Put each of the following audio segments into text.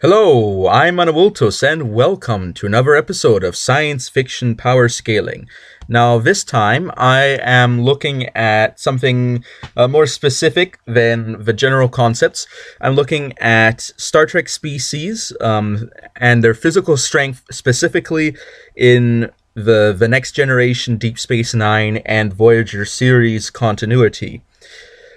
Hello, I'm Anawultos, and welcome to another episode of Science Fiction Power Scaling. Now, this time I am looking at something more specific than the general concepts. I'm looking at Star Trek species and their physical strength, specifically in the Next Generation, Deep Space Nine, and Voyager series continuity.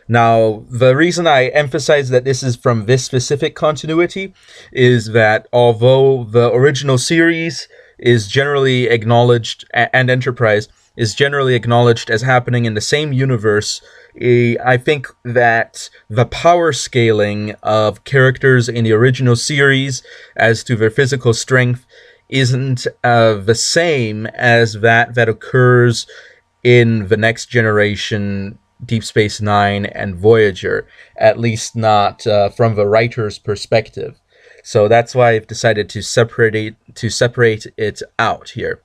Now, the reason I emphasize that this is from this specific continuity is that although the original series is generally acknowledged, and Enterprise is generally acknowledged as happening in the same universe, I think that the power scaling of characters in the original series as to their physical strength isn't the same as that occurs in the Next Generation, Deep Space Nine, and Voyager, at least not from the writer's perspective. So that's why I've decided to separate it out here.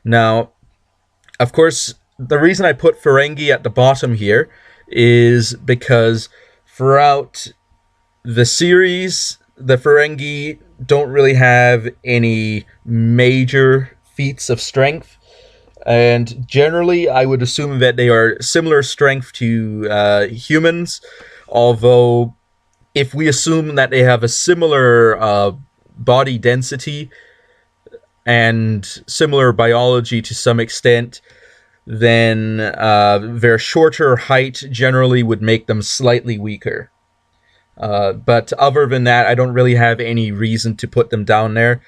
Now, of course, the reason I put Ferengi at the bottom here is because throughout the series, the Ferengi don't really have any major feats of strength. And generally, I would assume that they are similar strength to humans, although if we assume that they have a similar body density and similar biology to some extent, then their shorter height generally would make them slightly weaker. But other than that, I don't really have any reason to put them down there.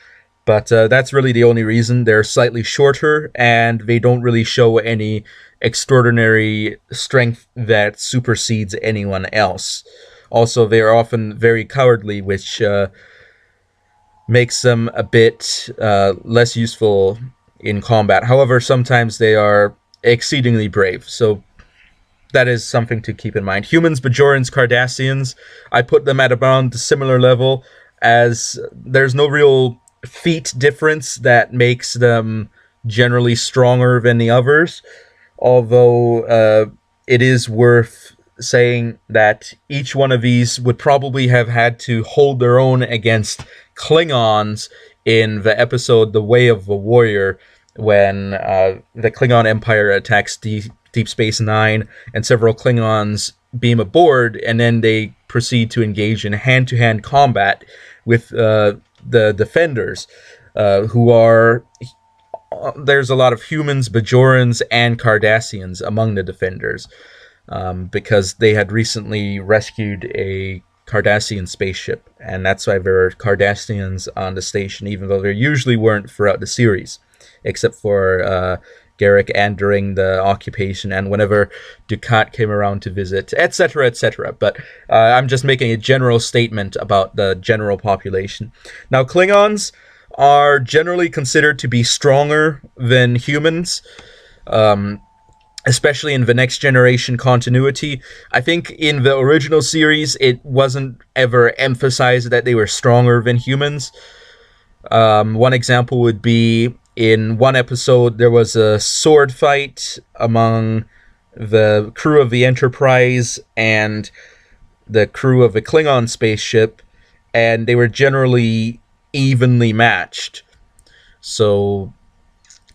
But that's really the only reason. They're slightly shorter, and they don't really show any extraordinary strength that supersedes anyone else. Also, they are often very cowardly, which makes them a bit less useful in combat. However, sometimes they are exceedingly brave, so that is something to keep in mind. Humans, Bajorans, Cardassians, I put them at around a similar level, as there's no real feat difference that makes them generally stronger than the others, although it is worth saying that each one of these would probably have had to hold their own against Klingons in the episode The Way of the Warrior, when the Klingon Empire attacks Deep Space Nine and several Klingons beam aboard, and then they proceed to engage in hand-to-hand combat with the defenders, who are... there's a lot of humans, Bajorans, and Cardassians among the defenders, because they had recently rescued a Cardassian spaceship, and that's why there are Cardassians on the station, even though there usually weren't throughout the series, except for Garrick and during the occupation and whenever Ducat came around to visit, etc., etc. But I'm just making a general statement about the general population. Now, Klingons are generally considered to be stronger than humans, especially in the Next Generation continuity. I think in the original series, it wasn't ever emphasized that they were stronger than humans. One example would be, in one episode, there was a sword fight among the crew of the Enterprise and the crew of a Klingon spaceship, and they were generally evenly matched. So,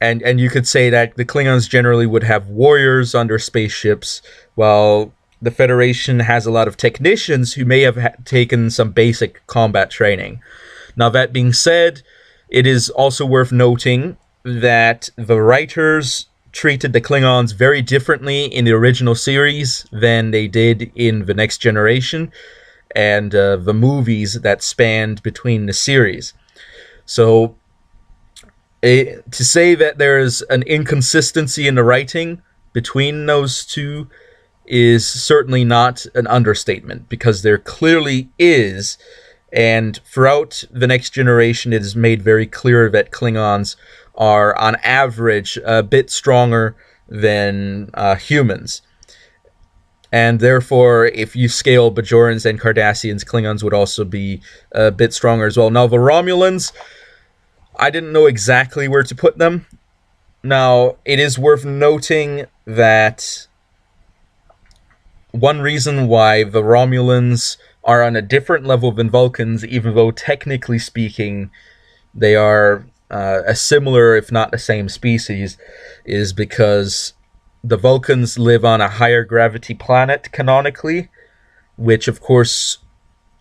and you could say that the Klingons generally would have warriors on their spaceships, while the Federation has a lot of technicians who may have taken some basic combat training. Now, that being said, it is also worth noting that the writers treated the Klingons very differently in the original series than they did in the Next Generation and the movies that spanned between the series. So, to say that there is an inconsistency in the writing between those two is certainly not an understatement, because there clearly is. And throughout the Next Generation, it is made very clear that Klingons are, on average, a bit stronger than humans. And therefore, if you scale Bajorans and Cardassians, Klingons would also be a bit stronger as well. Now, the Romulans, I didn't know exactly where to put them. Now, it is worth noting that one reason why the Romulans are on a different level than Vulcans, even though technically speaking they are a similar, if not the same species, is because the Vulcans live on a higher gravity planet canonically, which of course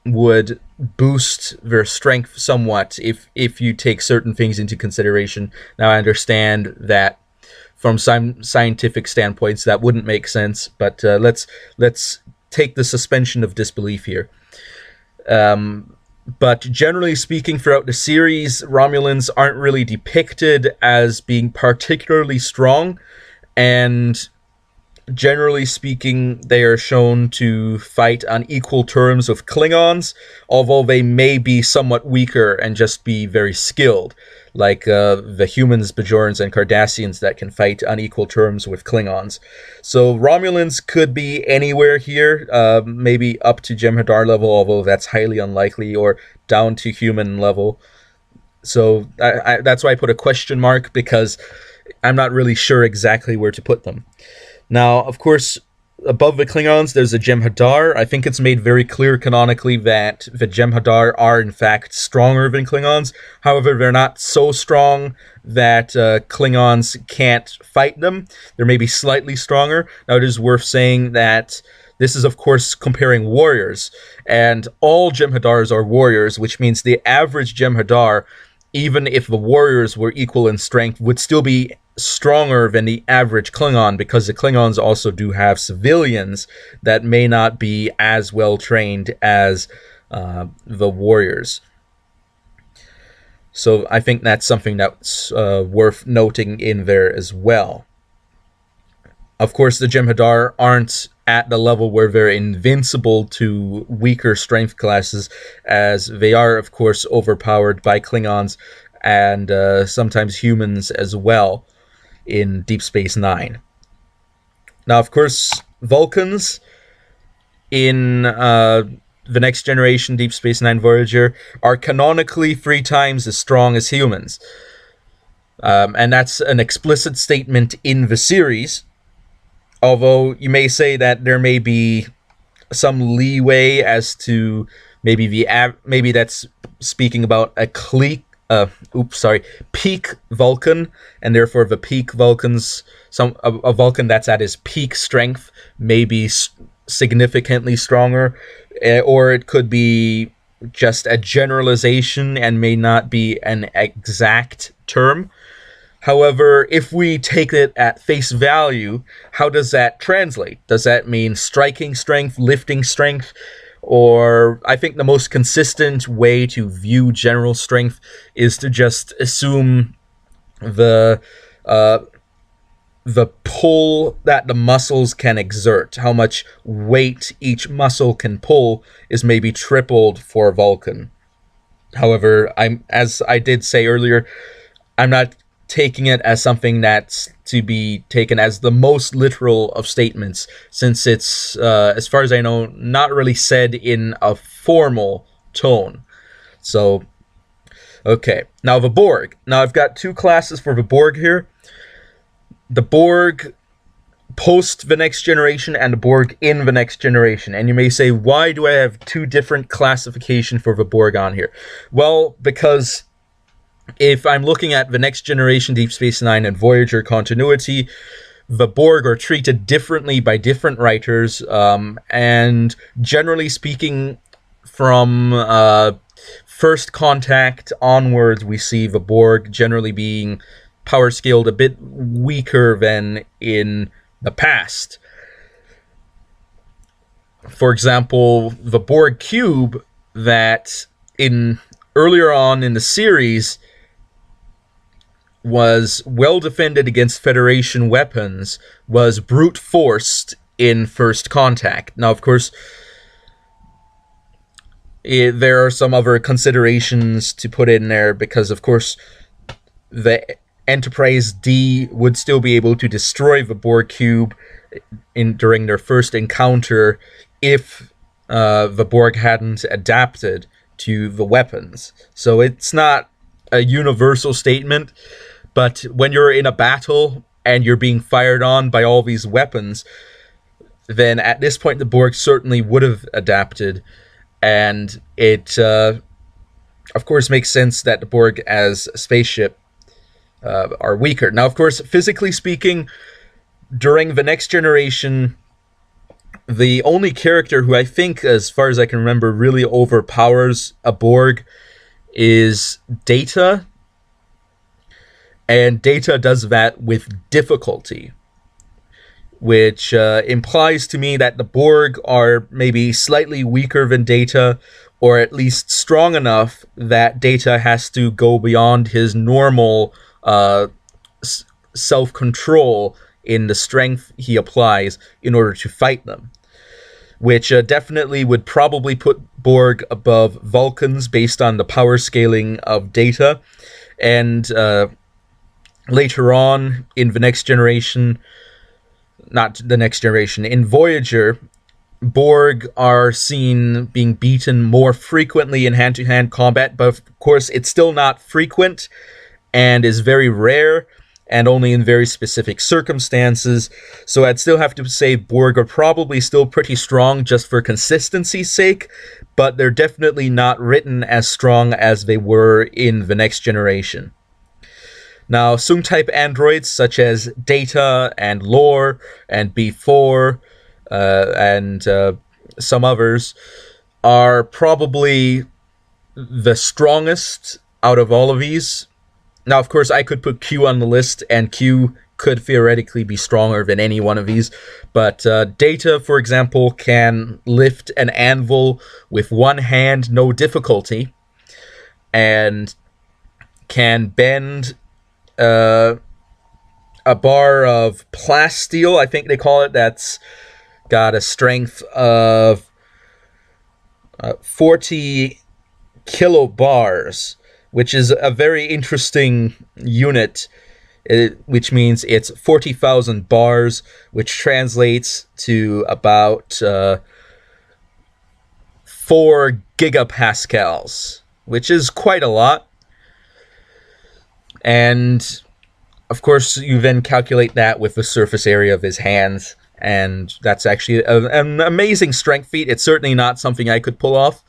would boost their strength somewhat if you take certain things into consideration. Now I understand that from some scientific standpoints that wouldn't make sense, but let's take the suspension of disbelief here. But generally speaking, throughout the series, Romulans aren't really depicted as being particularly strong, and generally speaking, they are shown to fight on equal terms with Klingons, although they may be somewhat weaker and just be very skilled, like the humans, Bajorans, and Cardassians that can fight on equal terms with Klingons. So Romulans could be anywhere here, maybe up to Jem'Hadar level, although that's highly unlikely, or down to human level. So that's why I put a question mark, because I'm not really sure exactly where to put them. Now, of course, above the Klingons, there's the Jem'Hadar. I think it's made very clear canonically that the Jem'Hadar are, in fact, stronger than Klingons. However, they're not so strong that Klingons can't fight them. They're maybe slightly stronger. Now, it is worth saying that this is, of course, comparing warriors. And all Jem'Hadars are warriors, which means the average Jem'Hadar, even if the warriors were equal in strength, would still be stronger than the average Klingon, because the Klingons also do have civilians that may not be as well trained as the warriors. So I think that's something that's worth noting in there as well. Of course, the Jem'Hadar aren't at the level where they're invincible to weaker strength classes, as they are, of course, overpowered by Klingons and sometimes humans as well in Deep Space Nine. Now, of course, Vulcans in the Next Generation Deep Space Nine Voyager are canonically 3 times as strong as humans. And that's an explicit statement in the series, although you may say that there may be some leeway as to maybe maybe that's speaking about a peak Vulcan, and therefore the peak Vulcans, a Vulcan that's at his peak strength may be significantly stronger, or it could be just a generalization and may not be an exact term. However, if we take it at face value, how does that translate? Does that mean striking strength, lifting strength? Or I think the most consistent way to view general strength is to just assume the pull that the muscles can exert, how much weight each muscle can pull, is maybe tripled for Vulcan. However, as I did say earlier, I'm not taking it as something that's to be taken as the most literal of statements, since it's, as far as I know, not really said in a formal tone. So, okay. Now, the Borg. Now, I've got 2 classes for the Borg here. The Borg post the Next Generation and the Borg in the Next Generation. And you may say, why do I have 2 different classifications for the Borg on here? Well, because if I'm looking at the Next Generation, Deep Space Nine, and Voyager continuity, the Borg are treated differently by different writers, and generally speaking, from First Contact onwards, we see the Borg generally being power scaled a bit weaker than in the past. For example, the Borg cube that earlier on in the series was well defended against Federation weapons, was brute forced in First Contact. Now, of course, there are some other considerations to put in there, because, of course, the Enterprise D would still be able to destroy the Borg cube during their first encounter if the Borg hadn't adapted to the weapons. So it's not a universal statement, but when you're in a battle and you're being fired on by all these weapons, then at this point the Borg certainly would have adapted, And it, of course, makes sense that the Borg as a spaceship are weaker. Now, of course, physically speaking, during the Next Generation, the only character who I think, as far as I can remember, really overpowers a Borg is Data. And Data does that with difficulty, which implies to me that the Borg are maybe slightly weaker than Data, or at least strong enough that Data has to go beyond his normal self-control in the strength he applies in order to fight them, which definitely would probably put Borg above Vulcans based on the power scaling of Data. And later on in the Next Generation, not the Next Generation, in Voyager, Borg are seen being beaten more frequently in hand-to-hand combat, but of course it's still not frequent and is very rare and only in very specific circumstances. So I'd still have to say Borg are probably still pretty strong just for consistency's sake, but they're definitely not written as strong as they were in the Next Generation. Now, Soong-type androids such as Data and Lore and B4 and some others are probably the strongest out of all of these. Now, of course, I could put Q on the list, and Q could theoretically be stronger than any one of these. But Data, for example, can lift an anvil with one hand, no difficulty, and can bend a bar of plasteel, I think they call it, that's got a strength of 40 kilobars, which is a very interesting unit, which means it's 40,000 bars, which translates to about 4 gigapascals, which is quite a lot. And of course, you then calculate that with the surface area of his hands, and that's actually an amazing strength feat. It's certainly not something I could pull off.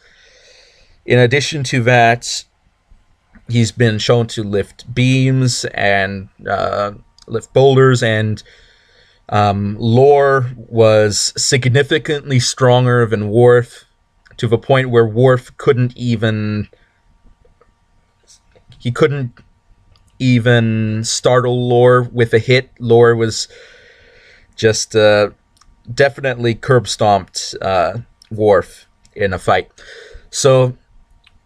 In addition to that, he's been shown to lift beams and lift boulders, and Lore was significantly stronger than Worf, to the point where Worf couldn't even startle Lore with a hit. Lore was just definitely curb stomped Worf in a fight. So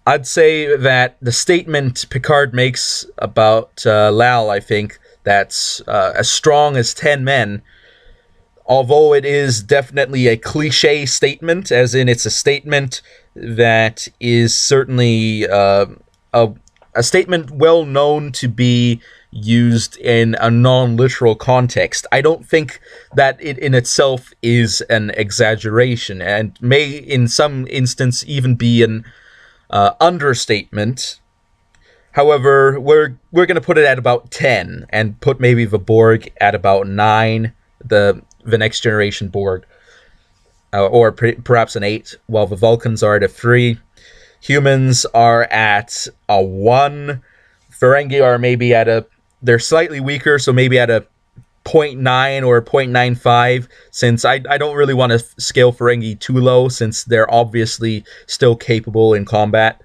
I'd say that the statement Picard makes about Lal, I think, that's as strong as 10 men, although it is definitely a cliche statement, as in it's a statement that is certainly a statement well known to be used in a non-literal context. I don't think that it in itself is an exaggeration, and may in some instance even be an understatement. However, we're going to put it at about 10, and put maybe the Borg at about 9, the Next Generation Borg, or perhaps an 8, while the Vulcans are at a 3. Humans are at a 1. Ferengi are maybe at they're slightly weaker, so maybe at a 0.9 or 0.95, since I don't really want to scale Ferengi too low, since they're obviously still capable in combat.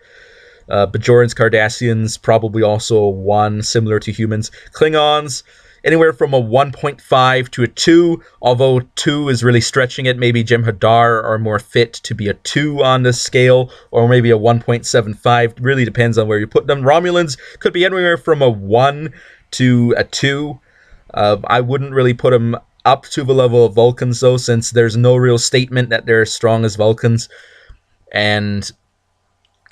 Bajorans, Cardassians, probably also a 1, similar to humans. Klingons, anywhere from a 1.5 to a 2, although 2 is really stretching it. Maybe Jem'Hadar are more fit to be a 2 on this scale, or maybe a 1.75. Really depends on where you put them. Romulans could be anywhere from a 1 to a 2. I wouldn't really put them up to the level of Vulcans, though, since there's no real statement that they're as strong as Vulcans. And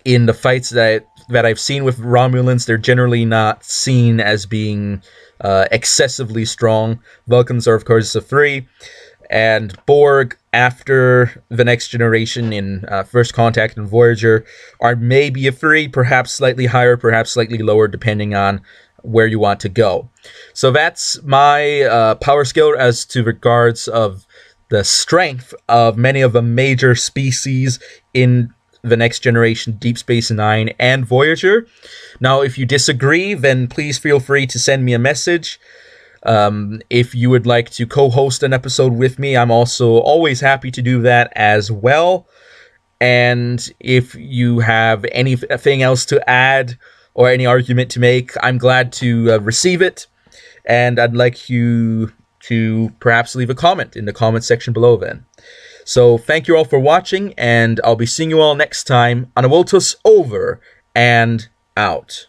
in the fights that I've seen with Romulans, they're generally not seen as being excessively strong. Vulcans are, of course, a 3. And Borg, after the Next Generation in First Contact and Voyager, are maybe a 3, perhaps slightly higher, perhaps slightly lower, depending on where you want to go. So that's my power scale as to regards of the strength of many of the major species in the Next Generation, Deep Space Nine, and Voyager. Now, if you disagree, then please feel free to send me a message. If you would like to co-host an episode with me, I'm also always happy to do that as well. And if you have anything else to add or any argument to make, I'm glad to receive it. And I'd like you to perhaps leave a comment in the comment section below then. So thank you all for watching, and I'll be seeing you all next time on Awiltus over and out.